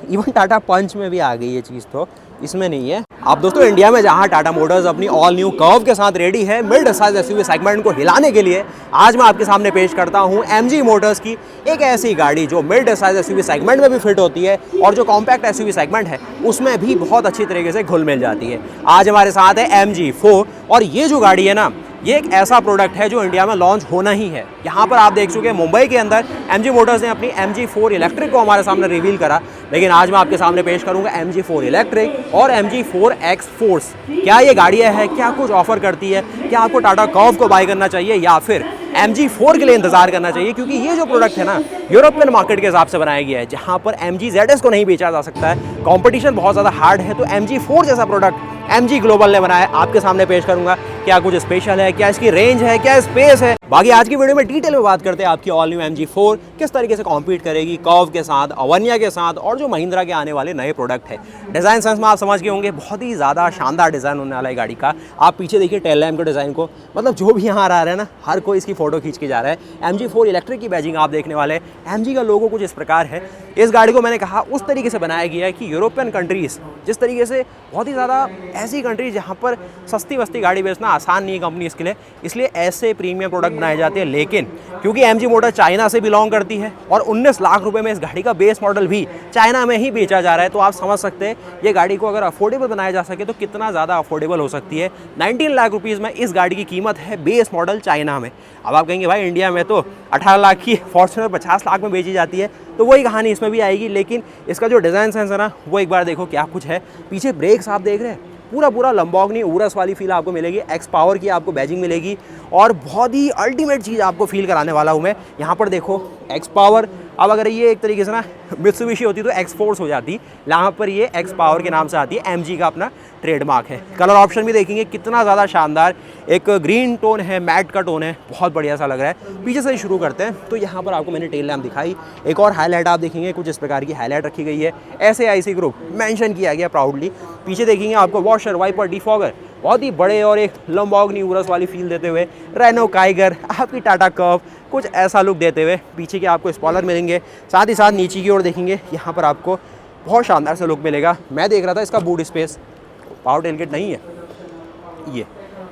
Even Tata पंच में भी आ गई ये चीज़, तो इसमें नहीं है। अब दोस्तों इंडिया में जहां टाटा मोटर्स अपनी ऑल न्यू कर्व के साथ रेडी है मिड साइज एसयूवी सेगमेंट को हिलाने के लिए, आज मैं आपके सामने पेश करता हूं एमजी मोटर्स की एक ऐसी गाड़ी जो मिड साइज एसयूवी सेगमेंट में भी फिट होती है और जो कॉम्पैक्ट एसयूवी सेगमेंट है उसमें भी बहुत अच्छी तरीके से घुल मिल जाती है। आज हमारे साथ है MG4 और ये जो गाड़ी है ना, ये एक ऐसा प्रोडक्ट है जो इंडिया में लॉन्च होना ही है। यहाँ पर आप देख चुके हैं मुंबई के अंदर MG मोटर्स ने अपनी MG4 इलेक्ट्रिक को हमारे सामने रिवील करा, लेकिन आज मैं आपके सामने पेश करूंगा MG4 इलेक्ट्रिक और MG4X फोर्स। क्या ये गाड़ियाँ है, क्या कुछ ऑफर करती है, क्या आपको टाटा कर्व को बाय करना चाहिए या फिर MG4 के लिए इंतजार करना चाहिए, क्योंकि ये जो प्रोडक्ट है ना यूरोपियन मार्केट के हिसाब से बनाया गया है, जहाँ पर MG ZS को नहीं बेचा जा सकता है, कंपटीशन बहुत ज़्यादा हार्ड है, तो MG4 जैसा प्रोडक्ट MG ग्लोबल ने बनाया, आपके सामने पेश करूंगा। क्या कुछ स्पेशल है, क्या इसकी रेंज है, क्या स्पेस है, बाकी आज की वीडियो में डिटेल में बात करते हैं आपकी ऑल न्यू MG4 किस तरीके से कॉम्पीट करेगी कर्व के साथ, अवन्या के साथ और जो महिंद्रा के आने वाले नए प्रोडक्ट है। डिज़ाइन सेंस में आप समझ गए होंगे, बहुत ही ज़्यादा शानदार डिज़ाइन होने वाला है गाड़ी का। आप पीछे देखिए टेल लैम्प के डिज़ाइन को, मतलब जो भी यहाँ आ रहा है ना, हर कोई इसकी फोटो खींच के जा रहा है। MG4 इलेक्ट्रिक की बैजिंग आप देखने वाले हैं। MG का लोगो कुछ इस प्रकार है। इस गाड़ी को मैंने कहा उस तरीके से बनाया गया है कि यूरोपियन कंट्रीज़ जिस तरीके से, बहुत ही ज़्यादा ऐसी कंट्रीज जहाँ पर सस्ती वस्ती गाड़ी बेचना आसान नहीं है कंपनीज के लिए, इसलिए ऐसे प्रीमियम प्रोडक्ट बनाए जाते हैं। लेकिन क्योंकि MG मोटर चाइना से बिलोंग करती है और 19 लाख रुपए में इस गाड़ी का बेस मॉडल भी चाइना में ही बेचा जा रहा है, तो आप समझ सकते हैं ये गाड़ी को अगर अफोर्डेबल बनाया जा सके तो कितना ज़्यादा अफोर्डेबल हो सकती है। 19 लाख रुपीज़ में इस गाड़ी की कीमत है बेस मॉडल चाइना में। अब आप कहेंगे भाई इंडिया में तो 18 लाख की फॉर्च्यूनर 50 लाख में बेची जाती है, तो वही कहानी इसमें भी आएगी। लेकिन इसका जो डिज़ाइन सेंस है ना, वो एक बार देखो क्या कुछ है। पीछे ब्रेक्स आप देख रहे हैं, पूरा लंबोर्गिनी उरस वाली फील आपको मिलेगी। एक्स पावर की आपको बैजिंग मिलेगी और बहुत ही अल्टीमेट चीज़ आपको फील कराने वाला हूँ मैं। यहाँ पर देखो एक्स पावर, अब अगर ये एक तरीके से ना मित्सुबिशी होती तो एक्स फोर्स हो जाती, यहाँ पर ये एक्स पावर के नाम से आती है। MG का अपना ट्रेडमार्क है। कलर ऑप्शन भी देखेंगे कितना ज़्यादा शानदार, एक ग्रीन टोन है, मैट का टोन है, बहुत बढ़िया सा लग रहा है। पीछे से शुरू करते हैं तो यहाँ पर आपको मैंने टेल लैम्प दिखाई, एक और हाईलाइट आप देखेंगे कुछ इस प्रकार की हाईलाइट रखी गई है। SAIC ग्रुप मेंशन किया गया प्राउडली। पीछे देखेंगे आपको वॉशर, वाइपर, डिफॉगर, बहुत ही बड़े और एक लंबोर्गिनी उरस वाली फील देते हुए। रेनो काइगर, आपकी टाटा कर्व, कुछ ऐसा लुक देते हुए। पीछे के आपको स्पॉइलर मिलेंगे, साथ ही साथ नीचे की ओर देखेंगे यहाँ पर आपको बहुत शानदार सा लुक मिलेगा। मैं देख रहा था इसका बूट स्पेस, पावर टेलगेट नहीं है ये,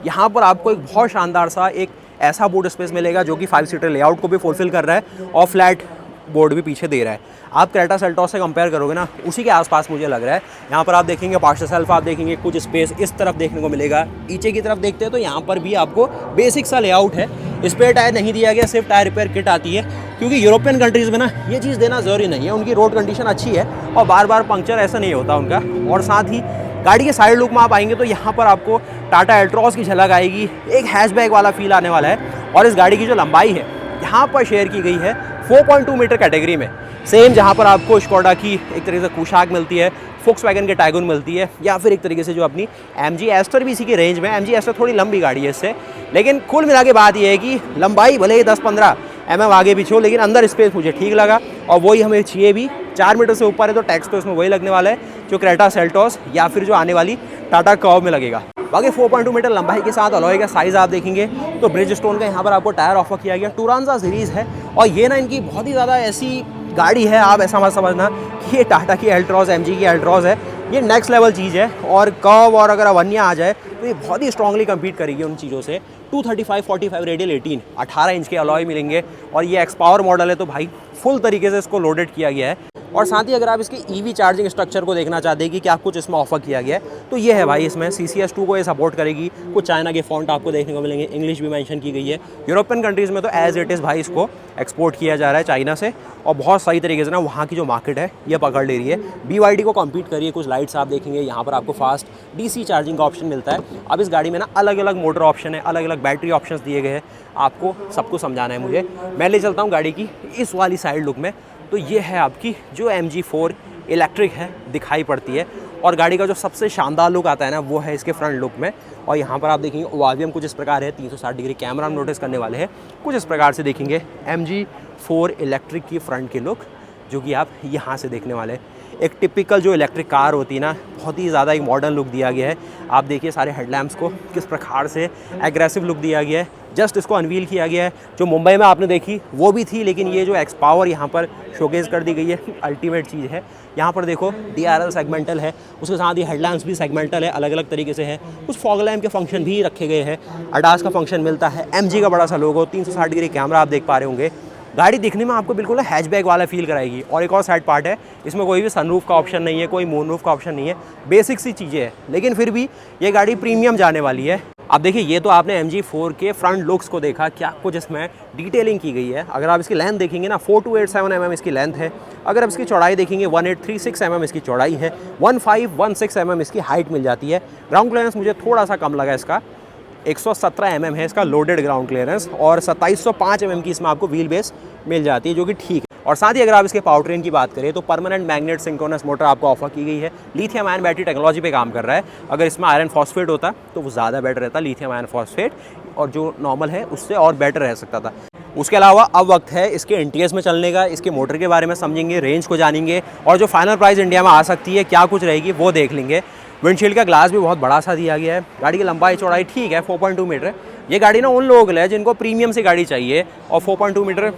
यहाँ पर आपको एक बहुत शानदार सा एक ऐसा बूट स्पेस मिलेगा जो कि 5 सीटर लेआउट को भी फुलफिल कर रहा है और फ्लैट बोर्ड भी पीछे दे रहा है। आप क्रेटा सेल्टॉस से कंपेयर करोगे ना, उसी के आसपास मुझे लग रहा है। यहाँ पर आप देखेंगे पार्शल सेल्फ, आप देखेंगे कुछ स्पेस इस तरफ देखने को मिलेगा। नीचे की तरफ देखते हैं तो यहाँ पर भी आपको बेसिक सा लेआउट है। स्पेयर टायर नहीं दिया गया, सिर्फ टायर रिपेयर किट आती है, क्योंकि यूरोपियन कंट्रीज़ में ना ये चीज़ देना ज़रूरी नहीं है। उनकी रोड कंडीशन अच्छी है और बार बार पंक्चर ऐसा नहीं होता उनका। और साथ ही गाड़ी के साइड लुक में आप आएंगे तो यहाँ पर आपको टाटा एल्ट्रॉस की झलक आएगी, एक हैचबैक वाला फील आने वाला है। और इस गाड़ी की जो लंबाई है यहाँ पर शेयर की गई है 4.2 मीटर कैटेगरी में। सेम जहाँ पर आपको स्कोडा की एक तरीके से कुशाक मिलती है, फोक्सवैगन के टाइगून मिलती है, या फिर एक तरीके से जो अपनी MG एस्टर भी इसी की रेंज में। MG एस्टर थोड़ी लंबी गाड़ी है इससे, लेकिन कुल मिला के बात यह है कि लंबाई भले ही 10-15 mm आगे पीछे हो, लेकिन अंदर स्पेस मुझे ठीक लगा और वही हमें चाहिए भी। 4 मीटर से ऊपर है तो टैक्स तो इसमें वही लगने वाला है जो क्रेटा सेल्टॉस या फिर जो आने वाली टाटा कर्व में लगेगा। बाकी 4.2 मीटर लंबाई के साथ अलॉय का साइज़ आप देखेंगे तो ब्रिज स्टोन का यहाँ पर आपको टायर ऑफर किया गया। टूरांजा सीरीज़ है और ये ना इनकी बहुत ही ज़्यादा ऐसी गाड़ी है, आप ऐसा मत समझना कि ये टाटा की एल्ट्रॉस, MG की एल्ट्रॉस है। ये नेक्स्ट लेवल चीज़ है और कर्व और अगर अवन्या आ जाए तो ये बहुत ही स्ट्रांगली कम्पीट करेगी उन चीज़ों से। 235/45 रेडियल 18 इंच के अलॉय मिलेंगे और ये एक्स पावर मॉडल है तो भाई फुल तरीके से इसको लोडेड किया गया है। और साथ ही अगर आप इसकी EV चार्जिंग स्ट्रक्चर को देखना चाहते हैं कि क्या कुछ इसमें ऑफर किया गया है तो ये है भाई, इसमें CCS2 को ये सपोर्ट करेगी। कुछ चाइना के फॉन्ट आपको देखने को मिलेंगे, इंग्लिश भी मेंशन की गई है। यूरोपियन कंट्रीज़ में तो एज इट इज़ भाई इसको एक्सपोर्ट किया जा रहा है चाइना से और बहुत सही तरीके से ना वहाँ की जो मार्केट है ये पकड़ ले रही है। BYD को कम्पीट करिए। कुछ लाइट्स आप देखेंगे यहाँ पर आपको फास्ट DC चार्जिंग का ऑप्शन मिलता है। अब इस गाड़ी में ना अलग अलग मोटर ऑप्शन है, अलग अलग बैटरी ऑप्शन दिए गए हैं। आपको सब कुछ समझाना है मुझे, मैं ले चलता हूँ गाड़ी की इस वाली साइड लुक में। तो ये है आपकी जो MG4 इलेक्ट्रिक है दिखाई पड़ती है और गाड़ी का जो सबसे शानदार लुक आता है ना वो है इसके फ्रंट लुक में। और यहाँ पर आप देखेंगे ओआरवीएम कुछ इस प्रकार है, 360 डिग्री कैमरा हम नोटिस करने वाले हैं। कुछ इस प्रकार से देखेंगे MG4 इलेक्ट्रिक की फ्रंट की लुक जो कि आप यहाँ से देखने वाले हैं। एक टिपिकल जो इलेक्ट्रिक कार होती है ना, बहुत ही ज़्यादा एक मॉडर्न लुक दिया गया है। आप देखिए सारे हेडलैम्प्स को किस प्रकार से एग्रेसिव लुक दिया गया है। जस्ट इसको अनवील किया गया है। जो मुंबई में आपने देखी वो भी थी, लेकिन ये जो एक्स पावर यहाँ पर शोकेस कर दी गई है, अल्टीमेट चीज़ है। यहाँ पर देखो DRL सेगमेंटल है, उसके साथ ही हेडलैम्प्स भी सेगमेंटल है, अलग अलग तरीके से है। कुछ फॉग लैम्प के फंक्शन भी रखे गए हैं, ADAS का फंक्शन मिलता है, MG का बड़ा सा लोगो, 360 डिग्री कैमरा आप देख पा रहे होंगे। गाड़ी दिखने में आपको बिल्कुल हैचबैक वाला फील कराएगी। और एक और साइड पार्ट है, इसमें कोई भी सनरूफ का ऑप्शन नहीं है, कोई मूनरूफ का ऑप्शन नहीं है, बेसिक सी चीज़ें हैं, लेकिन फिर भी ये गाड़ी प्रीमियम जाने वाली है। अब देखिए, ये तो आपने MG4 के फ्रंट लुक्स को देखा, क्या कुछ इसमें डिटेलिंग की गई है। अगर आप इसकी लेंथ देखेंगे ना, 4287 mm इसकी लेंथ है। अगर आप इसकी चौड़ाई देखेंगे, 1836 mm इसकी चौड़ाई है, 1516 mm इसकी हाइट मिल जाती है। ग्राउंड क्लियरेंस मुझे थोड़ा सा कम लगा इसका, 117 mm है इसका लोडेड ग्राउंड क्लियरेंस, और 2705 mm की इसमें आपको व्हील बेस मिल जाती है, जो कि ठीक है। और साथ ही अगर आप इसके पावर ट्रेन की बात करें तो परमानेंट मैग्नेट सिंक्रोनस मोटर आपको ऑफर की गई है। लिथियम आयन बैटरी टेक्नोलॉजी पे काम कर रहा है। अगर इसमें आयरन फॉस्फेट होता तो वो ज़्यादा बेटर रहता, लिथियम आयन फॉस्फेट, और जो नॉर्मल है उससे और बेटर रह सकता था। उसके अलावा अब वक्त है इसके NTS में चलने का, इसके मोटर के बारे में समझेंगे, रेंज को जानेंगे, और जो फाइनल प्राइस इंडिया में आ सकती है क्या कुछ रहेगी वो देख लेंगे। विंडशील्ड का ग्लास भी बहुत बड़ा सा दिया गया है। गाड़ी की लंबाई चौड़ाई ठीक है, 4.2 मीटर। ये गाड़ी ना उन लोगों के लिए है जिनको प्रीमियम से गाड़ी चाहिए, और 4.2 मीटर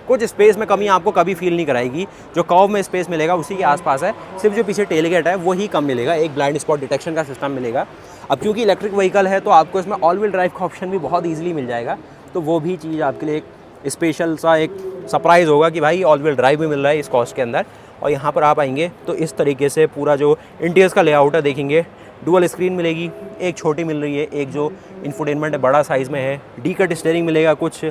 कुछ स्पेस में कमी आपको कभी फील नहीं कराएगी। जो कर्व में स्पेस मिलेगा उसी के आसपास है, सिर्फ जो पीछे टेलगेट है वही कम मिलेगा। एक ब्लाइंड स्पॉट डिटेक्शन का सिस्टम मिलेगा। अब क्योंकि इलेक्ट्रिक व्हीकल है तो आपको इसमें ऑल व्हील ड्राइव का ऑप्शन भी बहुत ईजिली मिल जाएगा, तो वो भी चीज़ आपके लिए एक स्पेशल सा एक सरप्राइज़ होगा कि भाई ऑल व्हील ड्राइव भी मिल रहा है इस कॉस्ट के अंदर। और यहाँ पर आप आएंगे तो इस तरीके से पूरा जो इंटीरियर का लेआउट है देखेंगे, डुअल स्क्रीन मिलेगी, एक छोटी मिल रही है, एक जो इंफोटेनमेंट है बड़ा साइज़ में है, डी कट स्टीयरिंग मिलेगा, कुछ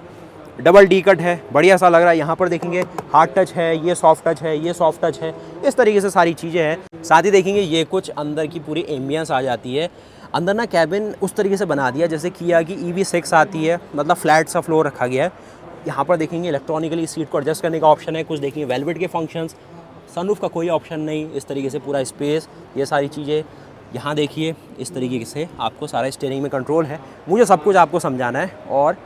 डबल डी कट है, बढ़िया सा लग रहा है। यहाँ पर देखेंगे हार्ड टच है, ये सॉफ्ट टच है, ये सॉफ्ट टच है, इस तरीके से सारी चीज़ें हैं। साथ ही देखेंगे ये कुछ अंदर की पूरी एम्बियंस आ जाती है। अंदर ना कैबिन उस तरीके से बना दिया जैसे किया कि EV6 आती है, मतलब फ्लैट सा फ्लोर रखा गया है। यहाँ पर देखेंगे इलेक्ट्रॉनिकली सीट को एडजस्ट करने का ऑप्शन है, कुछ देखेंगे वेलवेट के फंक्शंस, सनरूफ का कोई ऑप्शन नहीं, इस तरीके से पूरा स्पेस, ये सारी चीज़ें। यहाँ देखिए इस तरीके से आपको सारा स्टीयरिंग में कंट्रोल है। मुझे सब कुछ आपको समझाना है और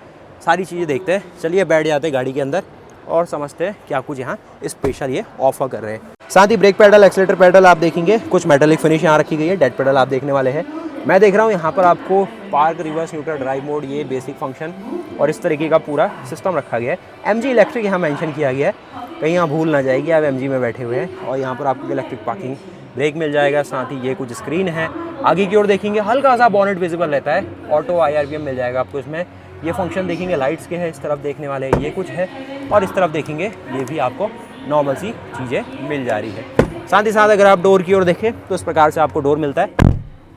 सारी चीज़ें देखते हैं। चलिए बैठ जाते हैं गाड़ी के अंदर और समझते हैं क्या कुछ यहाँ स्पेशल ये ऑफर कर रहे हैं। साथ ही ब्रेक पेडल, एक्सीलेटर पेडल आप देखेंगे, कुछ मेटालिक फिनिश यहाँ रखी गई है। डेड पेडल आप देखने वाले हैं। मैं देख रहा हूँ यहाँ पर आपको park, reverse, neutral, drive mode, ये बेसिक फंक्शन और इस तरीके का पूरा सिस्टम रखा गया है। MG इलेक्ट्रिक यहाँ मेंशन किया गया है, कहीं यहाँ भूल ना जाएगी, आप MG में बैठे हुए हैं। और यहाँ पर आपको इलेक्ट्रिक पार्किंग ब्रेक मिल जाएगा। साथ ही ये कुछ स्क्रीन है। आगे की ओर देखेंगे हल्का सा बॉनेट विजिबल रहता है, ऑटो IRPM मिल जाएगा आपको इसमें। ये फंक्शन देखेंगे लाइट्स के हैं, इस तरफ देखने वाले ये कुछ है, और इस तरफ देखेंगे ये भी आपको नॉर्मल सी चीज़ें मिल जा रही है। साथ ही साथ अगर आप डोर की ओर देखें तो इस प्रकार से आपको डोर मिलता है।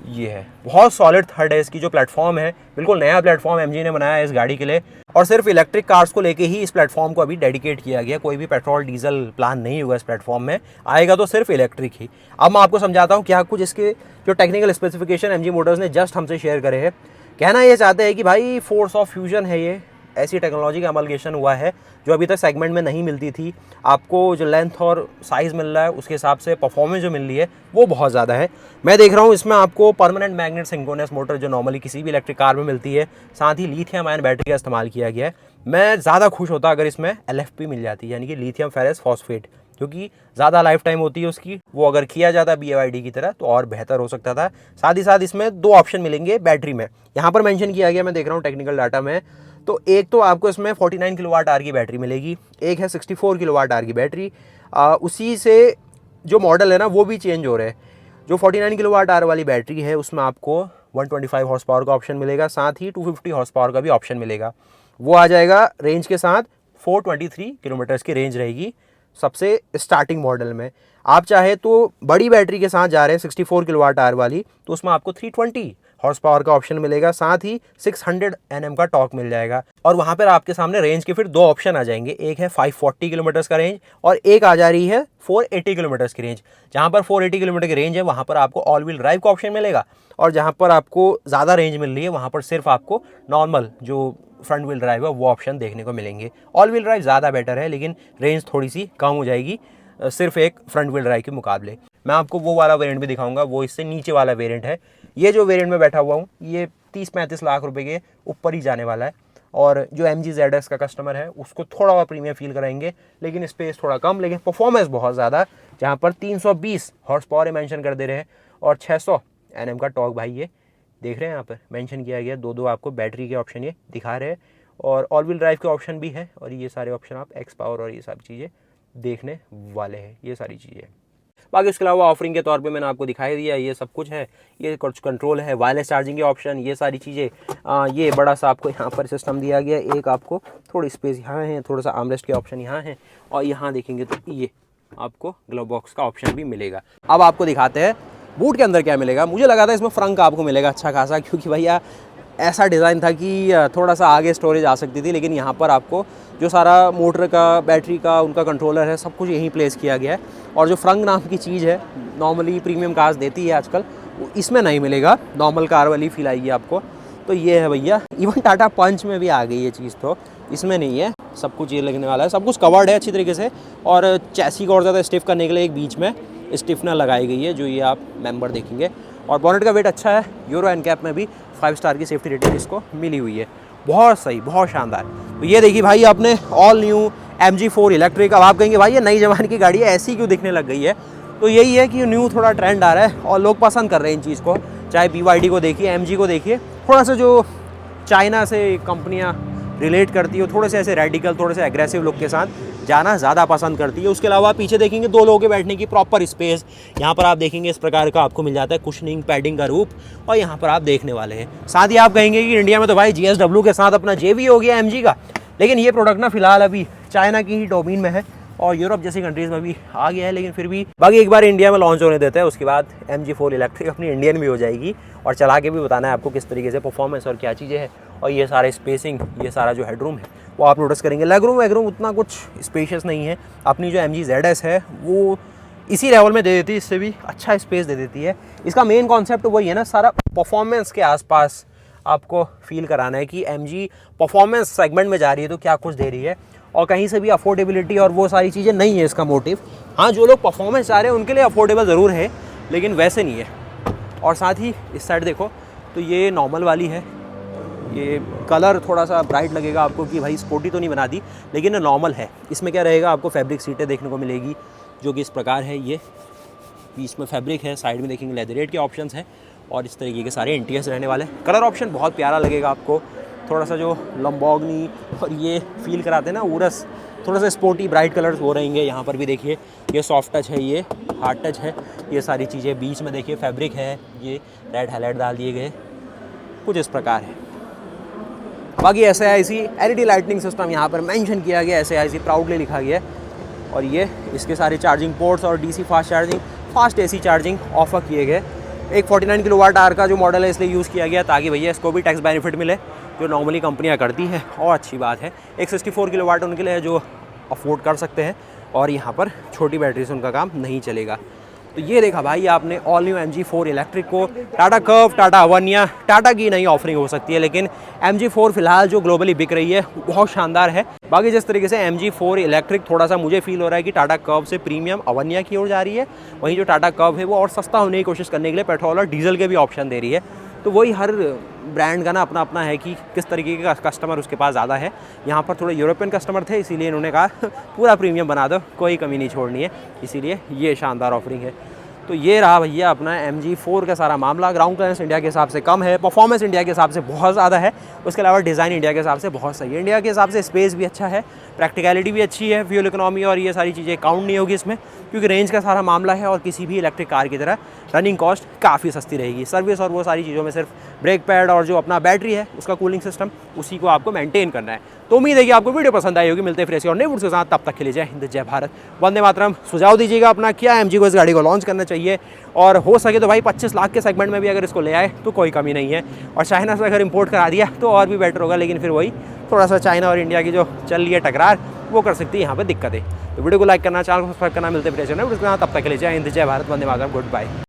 ये है बहुत सॉलिड थर्ड है इसकी जो प्लेटफॉर्म है, बिल्कुल नया प्लेटफॉर्म MG ने बनाया है इस गाड़ी के लिए, और सिर्फ इलेक्ट्रिक कार्स को लेके ही इस प्लेटफॉर्म को अभी डेडिकेट किया गया। कोई भी पेट्रोल डीजल प्लान नहीं हुआ इस प्लेटफॉर्म में, आएगा तो सिर्फ इलेक्ट्रिक ही। अब मैं आपको समझाता हूँ क्या कुछ इसके जो टेक्निकल स्पेसिफिकेशन MG मोटर्स ने जस्ट हमसे शेयर करे हैं। कहना ये चाहते हैं कि भाई फोर्स ऑफ फ्यूजन है, ये ऐसी टेक्नोलॉजी का अमलगेशन हुआ है जो अभी तक सेगमेंट में नहीं मिलती थी। आपको जो लेंथ और साइज़ मिल रहा है उसके हिसाब से परफॉर्मेंस जो मिल रही है वो बहुत ज़्यादा है। मैं देख रहा हूँ इसमें आपको परमानेंट मैग्नेट सिंक्रोनस मोटर जो नॉर्मली किसी भी इलेक्ट्रिक कार में मिलती है, साथ ही लिथियम आयन बैटरी का इस्तेमाल किया गया है। मैं ज़्यादा खुश होता अगर इसमें LFP मिल जाती, यानी कि लिथियम फेरस फॉस्फेट, क्योंकि ज़्यादा लाइफ टाइम होती है उसकी, वो अगर किया जाता BYD की तरह तो और बेहतर हो सकता था। साथ ही साथ इसमें 2 ऑप्शन मिलेंगे बैटरी में, यहाँ पर मेंशन किया गया, मैं देख रहा हूँ टेक्निकल डाटा में। तो एक तो आपको इसमें 49 किलोवाट आवर की बैटरी मिलेगी, एक है 64 किलोवाट आवर की बैटरी। उसी से जो मॉडल है ना वो भी चेंज हो रहे हैं। जो 49 किलोवाट आवर वाली बैटरी है उसमें आपको 125 हॉर्स पावर का ऑप्शन मिलेगा, साथ ही 250 हॉर्स पावर का भी ऑप्शन मिलेगा। वो आ जाएगा रेंज के साथ 423 किलोमीटर्स की रेंज रहेगी सबसे स्टार्टिंग मॉडल में। आप चाहे तो बड़ी बैटरी के साथ जा रहे हैं 64 किलोवाट आवर वाली, तो उसमें आपको 320 हॉर्स पावर का ऑप्शन मिलेगा, साथ ही 600 Nm का टॉर्क मिल जाएगा। और वहाँ पर आपके सामने रेंज के फिर 2 ऑप्शन आ जाएंगे, एक है 540 किलोमीटर्स का रेंज और एक आ जा रही है 480 किलोमीटर्स की रेंज। जहाँ पर 480 किलोमीटर की रेंज है वहाँ पर आपको ऑल व्हील ड्राइव का ऑप्शन मिलेगा, और जहाँ पर आपको ज़्यादा रेंज मिल रही है वहाँ पर सिर्फ आपको नॉर्मल जो फ्रंट व्हील ड्राइव है वो ऑप्शन देखने को मिलेंगे। ऑल व्हील ड्राइव ज़्यादा बेटर है, लेकिन रेंज थोड़ी सी कम हो जाएगी सिर्फ एक फ्रंट व्हील ड्राइव के मुकाबले। मैं आपको वो वाला वेरिएंट भी दिखाऊंगा, वो इससे नीचे वाला वेरिएंट है। ये जो वेरिएंट में बैठा हुआ हूँ ये 30-35 लाख रुपए के ऊपर ही जाने वाला है, और जो MG ZS का कस्टमर है उसको थोड़ा और प्रीमियम फील कराएंगे, लेकिन स्पेस थोड़ा कम, लेकिन परफॉर्मेंस बहुत ज़्यादा। जहाँ पर 320 हॉर्स पावर मेंशन कर दे रहे हैं और 600 Nm का टॉर्क, भाई ये देख रहे हैं यहाँ पर मेंशन किया गया। 2 आपको बैटरी के ऑप्शन ये दिखा रहे हैं, और ऑल व्हील ड्राइव के ऑप्शन भी है, और ये सारे ऑप्शन आप एक्स पावर और ये सब चीज़ें देखने वाले हैं, ये सारी चीज़ें। बाकी उसके अलावा ऑफरिंग के तौर पे मैंने आपको दिखाई दिया, ये सब कुछ है। ये कुछ कंट्रोल है, वायरलेस चार्जिंग के ऑप्शन, ये सारी चीज़ें। ये बड़ा सा आपको यहाँ पर सिस्टम दिया गया, एक आपको थोड़ी स्पेस यहाँ है, थोड़ा सा आर्मरेस्ट के ऑप्शन यहाँ है, और यहाँ देखेंगे तो ये आपको ग्लव बॉक्स का ऑप्शन भी मिलेगा। अब आपको दिखाते हैं बूट के अंदर क्या मिलेगा। मुझे लगा था इसमें फ्रंक आपको मिलेगा अच्छा खासा, क्योंकि भैया ऐसा डिज़ाइन था कि थोड़ा सा आगे स्टोरेज आ सकती थी, लेकिन यहाँ पर आपको जो सारा मोटर का, बैटरी का, उनका कंट्रोलर है, सब कुछ यहीं प्लेस किया गया है। और जो फ्रंक नाम की चीज़ है, नॉर्मली प्रीमियम कार्स देती है आजकल, वो इसमें नहीं मिलेगा, नॉर्मल कार वाली फील आएगी आपको। तो ये है भैया, इवन टाटा पंच में भी आ गई ये चीज़, तो इसमें नहीं है। सब कुछ ये लगने वाला है, सब कुछ कवर्ड है अच्छी तरीके से, और चैसी को और ज़्यादा स्टिफ करने के लिए एक बीच में स्टिफनर लगाई गई है, जो ये आप मेंबर देखेंगे। और बॉनेट का वेट अच्छा है, यूरो एनकैप में भी 5 स्टार की सेफ्टी रेटिंग इसको मिली हुई है। बहुत सही, बहुत शानदार। तो ये देखिए भाई आपने ऑल न्यू MG4 इलेक्ट्रिक। अब आप कहेंगे भाई ये नई जमाने की गाड़ी है, ऐसी क्यों दिखने लग गई है? तो यही है कि न्यू थोड़ा ट्रेंड आ रहा है और लोग पसंद कर रहे हैं इन चीज़ को। चाहे BYD को देखिए, MG को देखिए, थोड़ा सा जो चाइना से कंपनियाँ रिलेट करती है, थोड़े से ऐसे रेडिकल, थोड़े से एग्रेसिव लुक के साथ जाना ज़्यादा पसंद करती है। उसके अलावा पीछे देखेंगे 2 लोगों के बैठने की प्रॉपर स्पेस, यहाँ पर आप देखेंगे इस प्रकार का आपको मिल जाता है कुशनिंग, पैडिंग का रूप, और यहाँ पर आप देखने वाले हैं। साथ ही आप कहेंगे कि इंडिया में तो भाई GSW के साथ अपना JV हो गया MG का, लेकिन ये प्रोडक्ट ना फिलहाल अभी चाइना की ही डोमेन में है और यूरोप जैसी कंट्रीज़ में भी आ गया है, लेकिन फिर भी बाकी एक बार इंडिया में लॉन्च होने देते हैं, उसके बाद MG4 इलेक्ट्रिक अपनी इंडियन भी हो जाएगी, और चला के भी बताना है आपको किस तरीके से परफॉर्मेंस और क्या चीज़ें हैं। और ये सारे स्पेसिंग, ये सारा जो हेडरूम है वो आप नोटिस करेंगे। लेगरूम वेगरूम उतना कुछ स्पेशियस नहीं है, अपनी जो MG ZS है वो इसी लेवल में दे देती है, इससे भी अच्छा स्पेस दे देती है। इसका मेन कॉन्सेप्ट वही है ना, सारा परफॉर्मेंस के आसपास आपको फील कराना है कि MG परफॉर्मेंस सेगमेंट में जा रही है तो क्या कुछ दे रही है, और कहीं से भी अफोर्डेबिलिटी और वो सारी चीज़ें नहीं है इसका मोटिव। हाँ, जो लोग परफॉर्मेंस चाह रहे हैं उनके लिए अफोर्डेबल ज़रूर है, लेकिन वैसे नहीं है। और साथ ही इस साइड देखो तो ये नॉर्मल वाली है, ये कलर थोड़ा सा ब्राइट लगेगा आपको कि भाई स्पोर्टी तो नहीं बना दी, लेकिन नॉर्मल है। इसमें क्या रहेगा, आपको फैब्रिक सीटें देखने को मिलेगी जो कि इस प्रकार है, ये बीच में फैब्रिक है, साइड में देखेंगे लेदरेट के ऑप्शंस हैं, और इस तरीके के सारे इंटीरियर्स रहने वाले। कलर ऑप्शन बहुत प्यारा लगेगा आपको, थोड़ा सा जो लंबोर्गिनी और ये फील कराते हैं ना उरस, थोड़ा सा स्पोर्टी ब्राइट कलर्स हो रहेंगे। यहाँ पर भी देखिए ये सॉफ्ट टच है, ये हार्ड टच है, ये सारी चीज़ें। बीच में देखिए फैब्रिक है, ये रेड हाईलाइट डाल दिए गए, कुछ इस प्रकार है। बाकी SAIC LED लाइटनिंग सिस्टम यहाँ पर मेंशन किया गया, SAIC प्राउडली लिखा गया है। और ये इसके सारे चार्जिंग पोर्ट्स और DC fast charging, fast AC charging offer किए गए। एक 49 kWh का जो मॉडल है इसलिए यूज़ किया गया ताकि भैया इसको भी टैक्स बेनिफिट मिले, जो नॉर्मली कंपनियां करती हैं, और अच्छी बात है। एक 64 kW उनके लिए है जो अफोर्ड कर सकते हैं, और यहाँ पर छोटी बैटरी से उनका काम नहीं चलेगा। तो ये देखा भाई आपने ऑल न्यू MG4 इलेक्ट्रिक को। टाटा कर्व, टाटा अवन्या, टाटा की नई ऑफरिंग हो सकती है, लेकिन MG4 फिलहाल जो ग्लोबली बिक रही है बहुत शानदार है। बाकी जिस तरीके से MG4 इलेक्ट्रिक थोड़ा सा मुझे फील हो रहा है कि टाटा कर्व से प्रीमियम अवन्या की ओर जा रही है, वहीं जो टाटा कर्व है वो और सस्ता होने की कोशिश करने के लिए पेट्रोल और डीजल के भी ऑप्शन दे रही है। तो वही हर ब्रांड का ना अपना अपना है कि किस तरीके का कस्टमर उसके पास ज़्यादा है। यहाँ पर थोड़े यूरोपियन कस्टमर थे, इसीलिए इन्होंने कहा पूरा प्रीमियम बना दो, कोई कमी नहीं छोड़नी है, इसीलिए ये शानदार ऑफरिंग है। तो ये रहा भैया अपना MG4 का सारा मामला। ग्राउंड क्लियरेंस इंडिया के हिसाब से कम है, परफॉर्मेंस इंडिया के हिसाब से बहुत ज़्यादा है, उसके अलावा डिज़ाइन इंडिया के हिसाब से बहुत सही है। इंडिया के हिसाब से स्पेस भी अच्छा है, प्रैक्टिकलिटी भी अच्छी है, फ्यूल इकोनॉमी और ये सारी चीज़ें काउंट नहीं होगी इसमें, क्योंकि रेंज का सारा मामला है, और किसी भी इलेक्ट्रिक कार की तरह रनिंग कॉस्ट काफ़ी सस्ती रहेगी। सर्विस और वो सारी चीज़ों में सिर्फ ब्रेक पैड और जो अपना बैटरी है उसका कूलिंग सिस्टम, उसी को आपको मेंटेन करना है। तो उम्मीद है कि आपको वीडियो पसंद आई होगी। मिलते हैं फ्रेश और नए वीडियो के साथ, तब तक के लिए जय हिंद, जय भारत, वंदे मातरम। सुझाव दीजिएगा अपना, क्या MG को इस गाड़ी को लॉन्च करना चाहिए, और हो सके तो भाई 25 लाख के सेगमेंट में भी अगर इसको ले आए तो कोई कमी नहीं है, और चाइना से अगर इंपोर्ट करा दिया तो और भी बेटर होगा, लेकिन फिर वही थोड़ा सा चाइना और इंडिया की जो चल रही है टकरार, वो कर सकती है यहाँ पर दिक्कतें। तो वीडियो को लाइक करना, चैनल को सब्सक्राइब करना। मिलते हैं फ्रेश और नए वीडियो के साथ, तब तक के लिए जय हिंद, जय भारत, वंदे मातरम, गुड बाय।